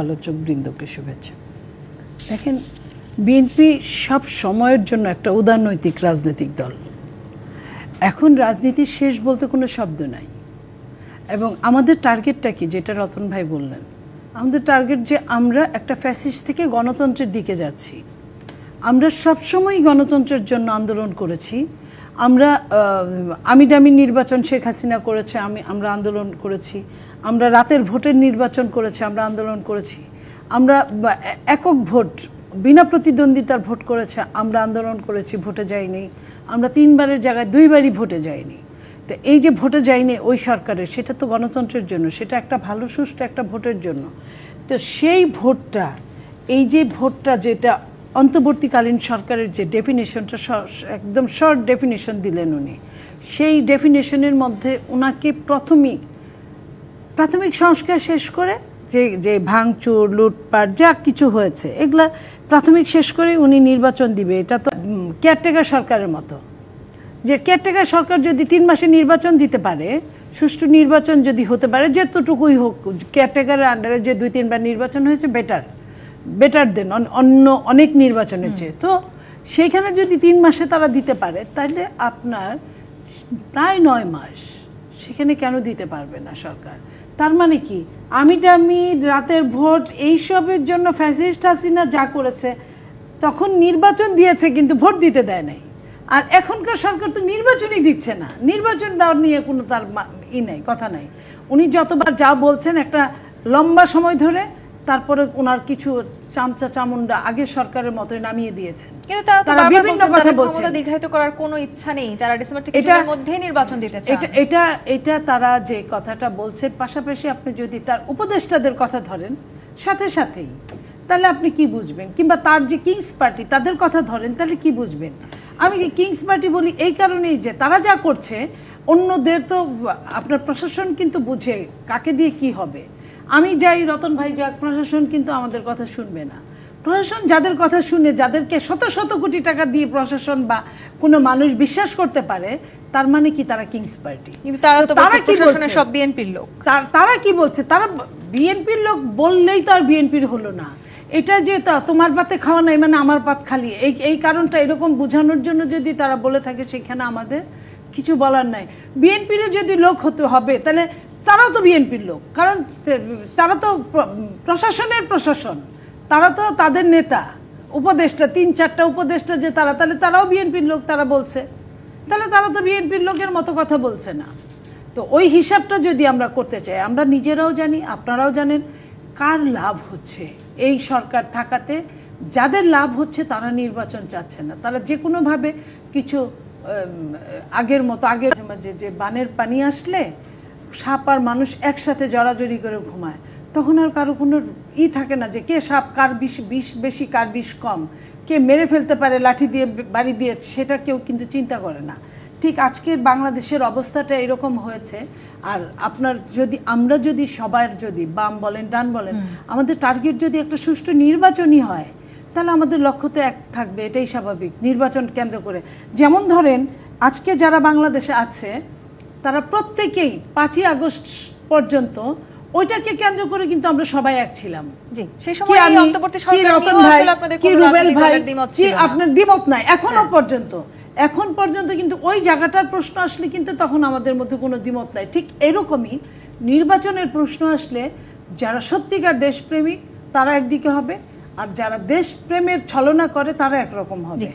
আলোচকবৃন্দকে শুভেচ্ছা। দেখেন, বিএনপি সব সময়ের জন্য একটা উদারনৈতিক রাজনৈতিক দল। এখন রাজনীতির শেষ বলতে কোনো শব্দ নাই। এবং আমাদের টার্গেটটা কি, যেটা রতন ভাই বললেন, আমাদের টার্গেট যে আমরা একটা ফ্যাসিস্ট থেকে গণতন্ত্রের দিকে যাচ্ছি। আমরা সবসময়ই গণতন্ত্রের জন্য আন্দোলন করেছি। আমরা আমিডামি নির্বাচন শেখ হাসিনা করেছে, আমরা আন্দোলন করেছি। আমরা রাতের ভোটের নির্বাচন করেছি, আমরা আন্দোলন করেছি। আমরা একক ভোট, বিনা প্রতিদ্বন্দ্বিতার ভোট করেছে, আমরা আন্দোলন করেছি, ভোটে যাইনি। আমরা 3 বারের জায়গায় 2 বারই ভোটে যাইনি। তো এই যে ভোটে যায়নি ওই সরকারের, সেটা তো গণতন্ত্রের জন্য, সেটা একটা ভালো সুষ্ঠু একটা ভোটের জন্য। তো সেই ভোটটা, এই যে ভোটটা, যেটা অন্তর্বর্তীকালীন সরকারের যে ডেফিনেশনটা, একদম শর্ট ডেফিনেশন দিলেন উনি, সেই ডেফিনেশনের মধ্যে ওনাকে প্রাথমিক সংস্কার শেষ করে, যে ভাঙচুর লুটপাট যা কিছু হয়েছে, এগুলা প্রাথমিক শেষ করে উনি নির্বাচন দিবে। এটা তো কেয়ারটেকার সরকারের মতো, যে কেয়ারটেকার সরকার যদি 3 মাসে নির্বাচন দিতে পারে, সুষ্ঠু নির্বাচন যদি হতে পারে, যেতটুকুই হোক, কেয়ারটেকারের আন্ডারে যে 2-3 বার নির্বাচন হয়েছে, বেটার দেন অন্য অনেক নির্বাচনের চেয়ে। তো সেইখানে যদি 3 মাসে তারা দিতে পারে, তাহলে আপনার প্রায় 9 মাস সেখানে কেন দিতে পারবে না সরকার? তার মানে কি, আমি রাতের ভোট এইসবের জন্য ফ্যাসিস্ট হাসিনা যা করেছে, তখন নির্বাচন দিয়েছে কিন্তু ভোট দিতে দেয় নাই। আর এখনকার সরকার তো নির্বাচনই দিচ্ছে না। নির্বাচন দেওয়ার নিয়ে কোনো তার নাই, কথা নাই। উনি যতবার যা বলছেন একটা লম্বা সময় ধরে, তারপরে ওনার কিছু চামচা চামুন্ডা আগের সরকারের মতোই নামিয়ে দিয়েছেন। কিন্তু তারা বিভিন্ন কথা বলছেন, দীর্ঘায়িত করার কোনো ইচ্ছা নেই, তারা ডিসেম্বর থেকে এর মধ্যেই নির্বাচন দিতে চান। এটা তারা যে কথাটা বলছেন, পাশাপাশি আপনি যদি তার উপদেষ্টাদের কথা ধরেন সাথেই, তাহলে আপনি কি বুঝবেন? কিংবা তার যে কিংস পার্টি, তাদের কথা ধরেন, তাহলে কি বুঝবেন? আমি যে কিংস পার্টি বলি এই কারণেই যে তারা যা করছে, অন্যদের তো আপনার প্রশাসন কিন্তু বুঝে কাকে দিয়ে কি হবে। আমি যাই, রতন ভাই যাক, প্রশাসন কিন্তু আমাদের কথা শুনবে না। প্রশাসন যাদের কথা শুনে, যাদেরকে শত শত কোটি টাকা দিয়ে প্রশাসন বা কোনো মানুষ বিশ্বাস করতে পারে, তার মানে কি তারা কিংস পার্টি? কিন্তু তারা কি বলছে? সব বিএনপির লোক। তারা কি বলছে? তারা বিএনপির লোক বললেই তো আর বিএনপির হলো না। এটা যে তোমার পাতে খাওয়া নাই মানে আমার পাত খালি, এই কারণটা এরকম বোঝানোর জন্য যদি তারা বলে থাকে, সেখানে আমাদের কিছু বলার নাই। বিএনপিরও যদি লোক হতে হবে, তাহলে তারাও তো বিএনপির লোক, কারণ তারা তো প্রশাসনের প্রশাসন, তারা তো তাদের নেতা উপদেষ্টা, 3-4টা উপদেষ্টা যে তারা, তাহলে তারাও বিএনপির লোক। তারা বলছে, তাহলে তারা তো বিএনপির লোকের মতো কথা বলছে না। তো ওই হিসাবটা যদি আমরা করতে চাই, আমরা নিজেরাও জানি, আপনারাও জানেন কার লাভ হচ্ছে এই সরকার থাকাতে। যাদের লাভ হচ্ছে তারা নির্বাচন চাচ্ছে না। তারা যে কোনোভাবে কিছু আগের যে বানের পানি আসলে সাপ আর মানুষ একসাথে জড়াজড়ি করে ঘুমায়, তখন আর কারো কোনো থাকে না যে কে সাপ, কার বিষ বেশি, কার বিষ কম, কে মেরে ফেলতে পারে লাঠি দিয়ে, বাড়ি দিয়ে, সেটা কেউ কিন্তু চিন্তা করে না। ঠিক আজকের বাংলাদেশের অবস্থাটা এরকম হয়েছে। আর আমরা যদি সবার, যদি বাম বলেন ডান বলেন, আমাদের টার্গেট যদি একটা সুষ্ঠু নির্বাচনই হয়, তাহলে আমাদের লক্ষ্য তো এক থাকবে, এটাই স্বাভাবিক। নির্বাচন কেন্দ্র করে, যেমন ধরেন আজকে যারা বাংলাদেশে আছে, তারা প্রত্যেকেই 5ই আগস্ট পর্যন্ত ওইটাকে কেন্দ্র করে কিন্তু আমরা সবাই এক ছিলাম। জি, সেই সময় এই অন্তর্বর্তী সরকার নিয়ে আসলে আপনাদের কোনো রাজনৈতিক দ্বিমত ছিল না। আপনার দ্বিমত নাই এখন পর্যন্ত কিন্তু ওই জায়গাটার প্রশ্ন আসলে কিন্তু তখন আমাদের মধ্যে কোনো দ্বিমত নাই। ঠিক এরকমই নির্বাচনের প্রশ্ন আসলে যারা সত্যিকার দেশপ্রেমিক তারা একদিকে হবে, আর যারা দেশপ্রেমের ছলনা করে তারা একরকম হবে।